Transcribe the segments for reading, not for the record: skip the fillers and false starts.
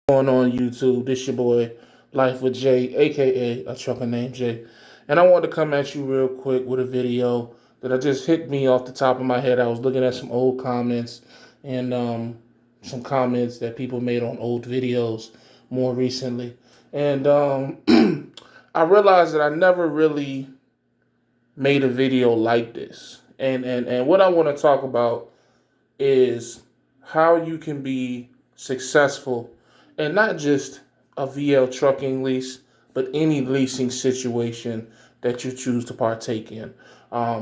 Going on YouTube? This your boy Life with Jay, aka a trucker named Jay, and I wanted to come at you real quick with a video that I just hit me off the top of my head. I was looking at some old comments and some comments that people made on old videos more recently, and I realized that I never really made a video like this, and what I want to talk about is how you can be successful and not just a VL trucking lease, but any leasing situation that you choose to partake in. I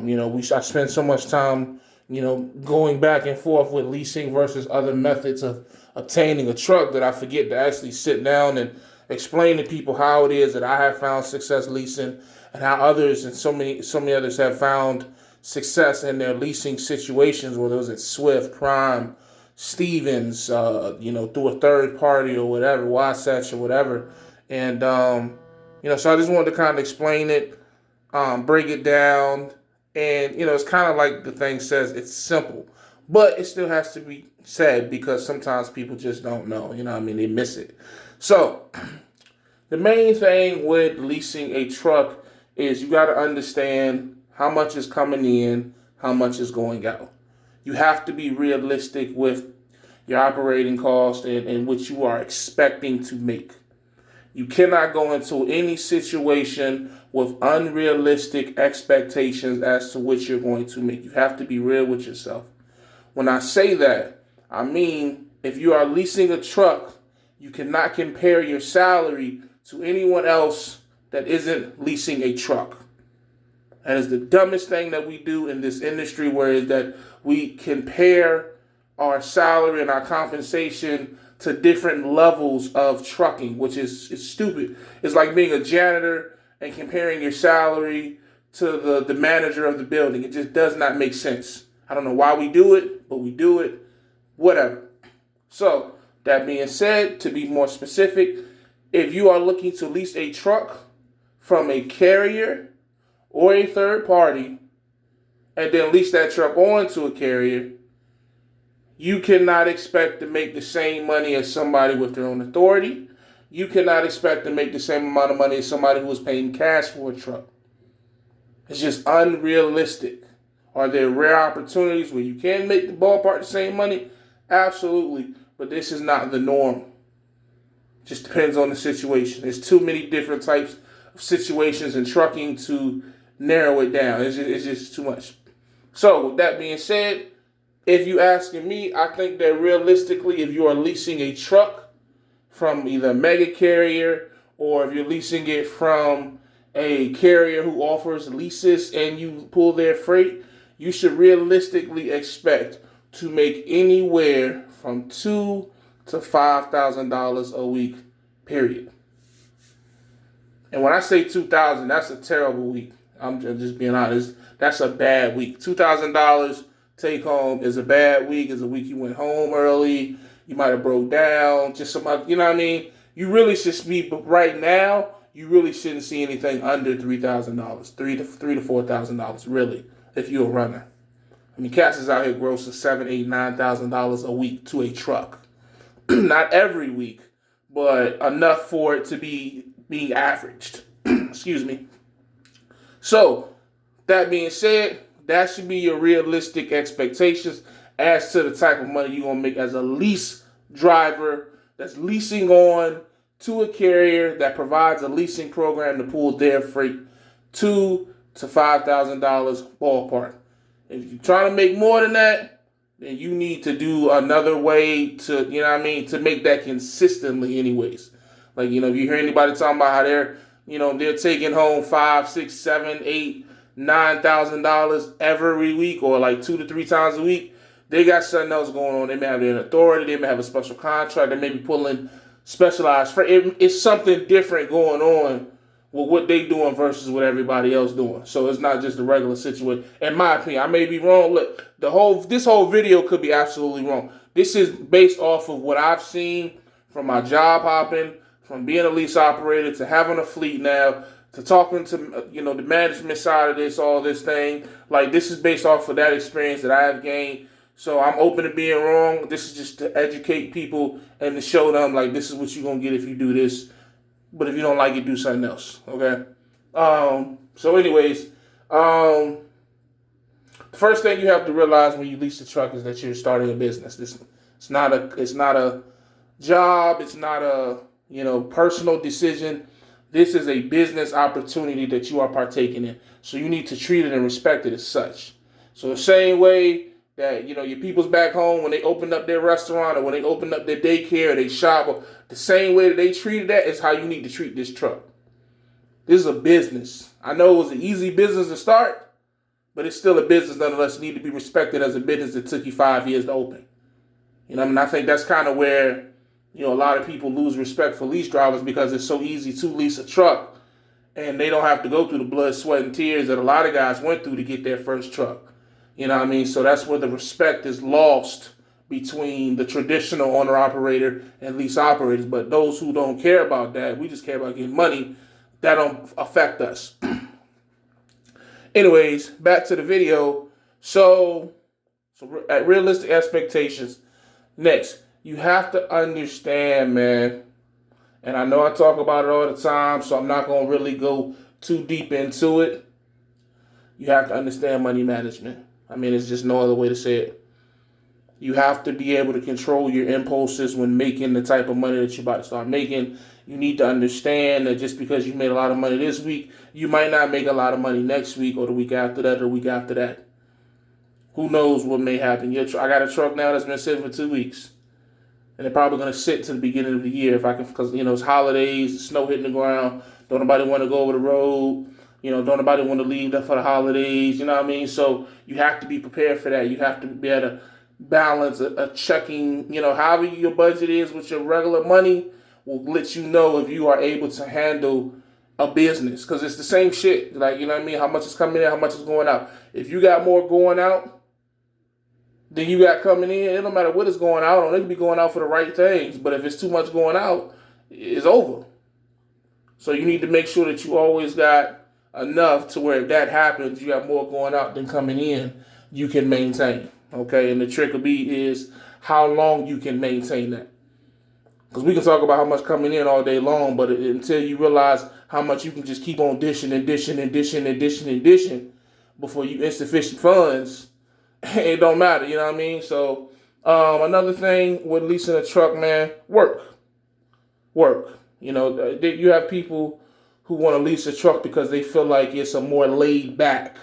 spend so much time, going back and forth with leasing versus other methods of obtaining a truck that I forget to actually sit down and explain to people how it is that I have found success leasing and how others and so many others have found success in their leasing situations, whether it was at Swift, Prime, Stevens, through a third party or whatever, Wasatch or whatever. And, so I just wanted to kind of explain it, break it down. And, it's kind of like the thing says, it's simple, but it still has to be said because sometimes people just don't know, they miss it. So the main thing with leasing a truck is you got to understand how much is coming in, how much is going out. You have to be realistic with your operating cost and what you are expecting to make. You cannot go into any situation with unrealistic expectations as to what you're going to make. You have to be real with yourself. When I say that, I mean if you are leasing a truck, you cannot compare your salary to anyone else that isn't leasing a truck. That is the dumbest thing that we do in this industry, where is that we compare our salary and our compensation to different levels of trucking, which is stupid. It's like being a janitor and comparing your salary to the manager of the building. It just does not make sense. I don't know why we do it, but we do it. Whatever. So, that being said, to be more specific, if you are looking to lease a truck from a carrier or a third party, and then lease that truck on to a carrier, you cannot expect to make the same money as somebody with their own authority. You cannot expect to make the same amount of money as somebody who is paying cash for a truck. It's just unrealistic. Are there rare opportunities where you can make the ballpark the same money? Absolutely. But this is not the norm. Just depends on the situation. There's too many different types of situations in trucking to narrow it down. It's just too much. So with that being said, if you asking me, I think that realistically, if you are leasing a truck from either a mega carrier or if you're leasing it from a carrier who offers leases and you pull their freight, you should realistically expect to make anywhere from $2,000 to $5,000 a week, period. And when I say 2,000, that's a terrible week. I'm just being honest. That's a bad week. $2,000 take home is a bad week. It's a week you went home early. You might have broke down. Just somebody, you know what I mean? You really should be, but right now, you really shouldn't see anything under $3,000, $3,000 to $4,000, really, if you're a runner. I mean, cats is out here grossing $7,000, $8,000, $9,000 a week to a truck. Not every week, but enough for it to be being averaged. Excuse me. So, that being said, that should be your realistic expectations as to the type of money you're going to make as a lease driver that's leasing on to a carrier that provides a leasing program to pull their freight. $2,000 to $5,000 ballpark. If you're trying to make more than that, then you need to do another way to, to make that consistently anyways. Like, if you hear anybody talking about how they're taking home $5,000, $6,000, $7,000, $8,000, $9,000 every week, or like 2 to 3 times a week, they got something else going on. They may have an authority, they may have a special contract, they may be pulling specialized freight. It's something different going on with what they doing versus what everybody else doing. So it's not just a regular situation. In my opinion, I may be wrong. Look, this whole video could be absolutely wrong. This is based off of what I've seen from my job hopping, from being a lease operator to having a fleet now, to talking to, the management side of this, all this thing. Like, this is based off of that experience that I have gained So I'm open to being wrong. This is just to educate people and to show them, like, this is what you're going to get if you do this. But if you don't like it, do something else. Okay? So anyways, the first thing you have to realize when you lease a truck is that you're starting a business. It's not a job. It's not a, personal decision. This is a business opportunity that you are partaking in. So you need to treat it and respect it as such. So the same way that, your people's back home, when they opened up their restaurant or when they opened up their daycare or they shop, or the same way that they treated that is how you need to treat this truck. This is a business. I know it was an easy business to start, but it's still a business nonetheless. You need to be respected as a business that took you 5 years to open. I think that's kind of where, a lot of people lose respect for lease drivers, because it's so easy to lease a truck and they don't have to go through the blood, sweat, and tears that a lot of guys went through to get their first truck. So that's where the respect is lost between the traditional owner-operator and lease operators. But those who don't care about that, we just care about getting money, that don't affect us. Anyways, back to the video. So at realistic expectations, next, you have to understand, man, and I know I talk about it all the time, so I'm not going to really go too deep into it. You have to understand money management. It's just no other way to say it. You have to be able to control your impulses when making the type of money that you're about to start making. You need to understand that just because you made a lot of money this week, you might not make a lot of money next week or the week after that or the week after that. Who knows what may happen? I got a truck now that's been sitting for 2 weeks. And they're probably going to sit to the beginning of the year if I can, because, it's holidays, snow hitting the ground. Don't nobody want to go over the road. Don't nobody want to leave that for the holidays. You know what I mean? So you have to be prepared for that. You have to be able to balance a checking, however your budget is with your regular money will let you know if you are able to handle a business. Because it's the same shit. Like, how much is coming in, how much is going out. If you got more going out than you got coming in, it don't matter what is going out on. They can be going out for the right things. But if it's too much going out, it's over. So you need to make sure that you always got enough to where if that happens, you have more going out than coming in, you can maintain. Okay, and the trick of be is how long you can maintain that. Because we can talk about how much coming in all day long, but until you realize how much you can just keep on dishing and dishing and dishing and dishing and dishing before you insufficient funds, it don't matter, you know what I mean? So another thing with leasing a truck, man, work. You have people who want to lease a truck because they feel like it's a more laid back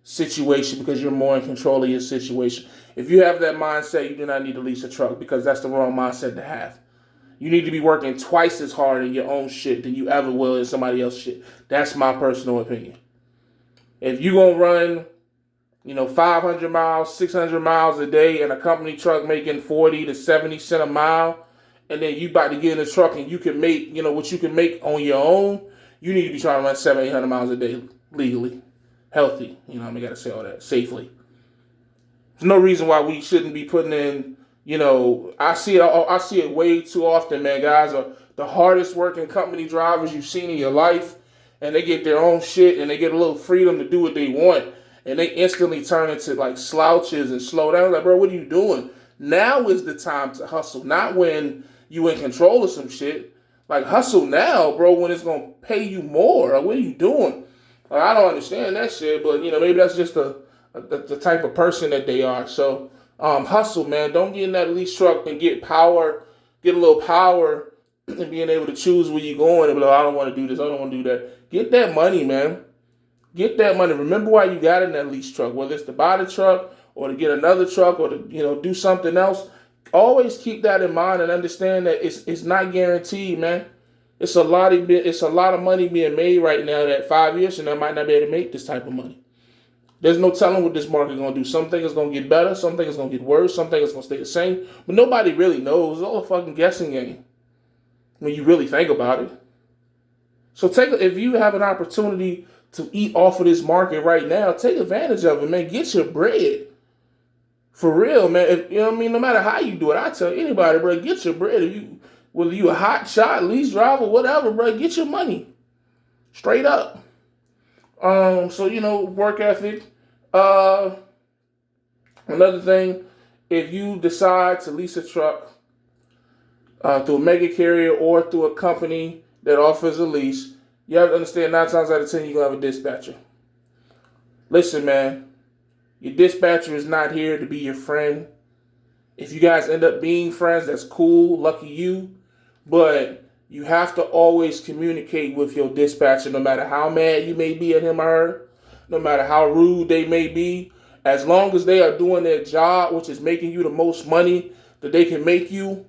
situation because you're more in control of your situation. If you have that mindset, you do not need to lease a truck, because that's the wrong mindset to have. You need to be working twice as hard in your own shit than you ever will in somebody else's shit. That's my personal opinion. If you're going to run, 500 miles, 600 miles a day in a company truck making 40 to 70 cents a mile, and then you about to get in a truck and you can make, what you can make on your own, you need to be trying to run 700, 800 miles a day legally. Healthy, got to say all that, safely. There's no reason why we shouldn't be putting in, I see it way too often, man. Guys are the hardest working company drivers you've seen in your life, and they get their own shit and they get a little freedom to do what they want, and they instantly turn into like slouches and slow down. Like, bro, what are you doing? Now is the time to hustle, not when you in control of some shit. Like, hustle now, bro, when it's going to pay you more. Like, what are you doing? Like, I don't understand that shit, but, maybe that's just the type of person that they are. So, hustle, man. Don't get in that lease truck and get a little power and being able to choose where you're going and be like, I don't want to do this, I don't want to do that. Get that money, man. Get that money. Remember why you got in that lease truck, whether it's to buy the truck or to get another truck or to, do something else. Always keep that in mind and understand that it's not guaranteed, man. It's a lot of money being made right now that 5 years from now might not be able to make this type of money. There's no telling what this market is going to do. Some things is going to get better. Some things is going to get worse. Some things is going to stay the same. But nobody really knows. It's all a fucking guessing game when you really think about it. So if you have an opportunity to eat off of this market right now, take advantage of it, man. Get your bread. For real, man. No matter how you do it, I tell anybody, bro, get your bread. Whether you a hot shot, lease driver, whatever, bro, get your money. Straight up. So, work ethic. Another thing, if you decide to lease a truck through a mega carrier or through a company that offers a lease, you have to understand 9 times out of 10 you're going to have a dispatcher. Listen, man, your dispatcher is not here to be your friend. If you guys end up being friends, that's cool, lucky you. But you have to always communicate with your dispatcher, no matter how mad you may be at him or her, no matter how rude they may be. As long as they are doing their job, which is making you the most money that they can make you,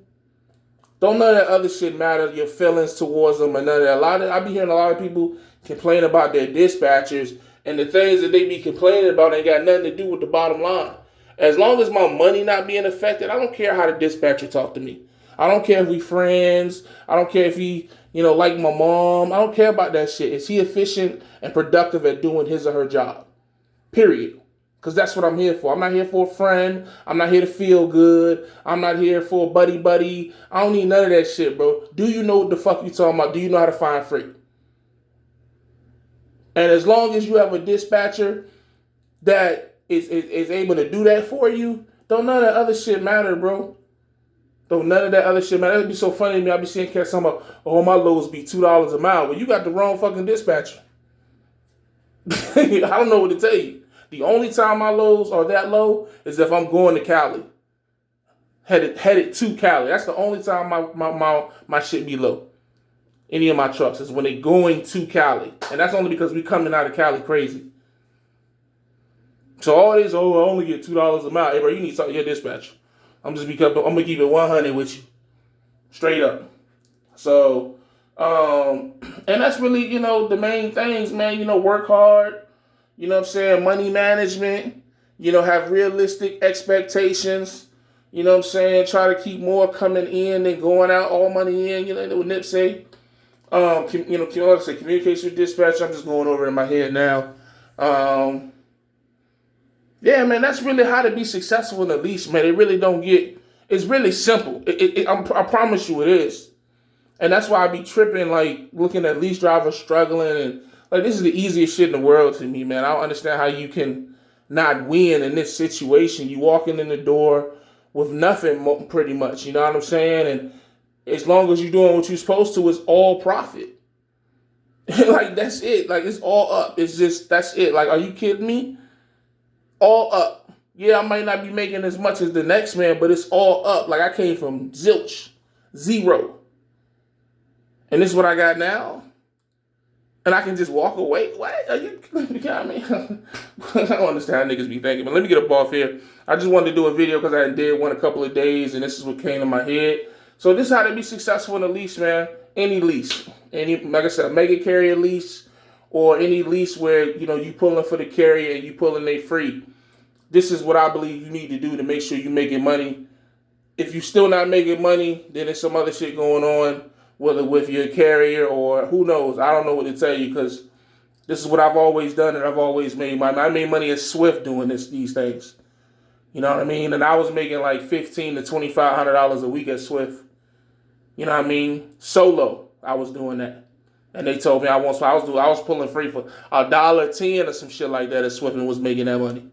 don't none of that other shit matter, your feelings towards them or none of that. I be hearing a lot of people complain about their dispatchers, and the things that they be complaining about ain't got nothing to do with the bottom line. As long as my money not being affected, I don't care how the dispatcher talk to me. I don't care if we friends. I don't care if he, like my mom. I don't care about that shit. Is he efficient and productive at doing his or her job? Period. Because that's what I'm here for. I'm not here for a friend. I'm not here to feel good. I'm not here for a buddy. I don't need none of that shit, bro. Do you know what the fuck you talking about? Do you know how to find freight? And as long as you have a dispatcher that is able to do that for you, don't none of that other shit matter, bro. Don't none of that other shit matter. That'd be so funny to me. I be seeing cats talking about, oh, my loads be $2 a mile. Well, you got the wrong fucking dispatcher. I don't know what to tell you. The only time my loads are that low is if I'm going to Cali. Headed to Cali. That's the only time my shit be low. Any of my trucks is when they going to Cali. And that's only because we coming out of Cali crazy. So all this, I only get $2 a mile. Hey, bro, you need to talk to your dispatcher. I'm gonna keep it 100 with you, straight up. So, and that's really, the main things, man. Work hard. You know what I'm saying? Money management. Have realistic expectations. You know what I'm saying? Try to keep more coming in than going out. All money in. What Nip say. Communication with dispatch. I'm just going over it in my head now. Yeah, man, that's really how to be successful in the lease, man. It's really simple. I promise you it is. And that's why I be tripping, like, looking at lease drivers struggling. And, like, this is the easiest shit in the world to me, man. I don't understand how you can not win in this situation. You walking in the door with nothing pretty much, you know what I'm saying? And as long as you're doing what you're supposed to, it's all profit. Like, that's it. Like, it's all up. That's it. Like, are you kidding me? All up. Yeah, I might not be making as much as the next man, but it's all up. Like, I came from zilch, zero. And this is what I got now? And I can just walk away? What? Are you kidding me? I don't understand how niggas be thinking. But let me get up off here. I just wanted to do a video because I did one a couple of days, and this is what came to my head. So this is how to be successful in a lease, man. Any lease. Like I said, mega carrier lease, or any lease where, you pulling for the carrier and you pulling they free. This is what I believe you need to do to make sure you're making money. If you're still not making money, then there's some other shit going on, whether with your carrier or who knows. I don't know what to tell you because this is what I've always done and I've always made money. I made money at Swift doing these things. You know what I mean? And I was making like $1,500 to $2,500 a week at Swift. You know what I mean? Solo, I was doing that. And they told me I was pulling free for $1.10 or some shit like that at Swift and was making that money.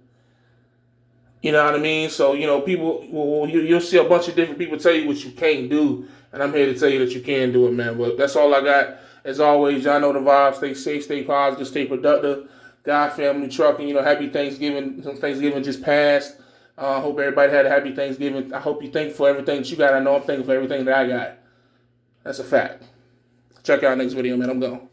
You know what I mean? So, people, you'll see a bunch of different people tell you what you can't do. And I'm here to tell you that you can do it, man. But that's all I got. As always, y'all know the vibes. Stay safe, stay positive, stay productive. God, family, trucking. Happy Thanksgiving. Thanksgiving just passed. Hope everybody had a happy Thanksgiving. I hope you thankful for everything that you got. I know I'm thankful for everything that I got. That's a fact. Check out next video, man. I'm gone.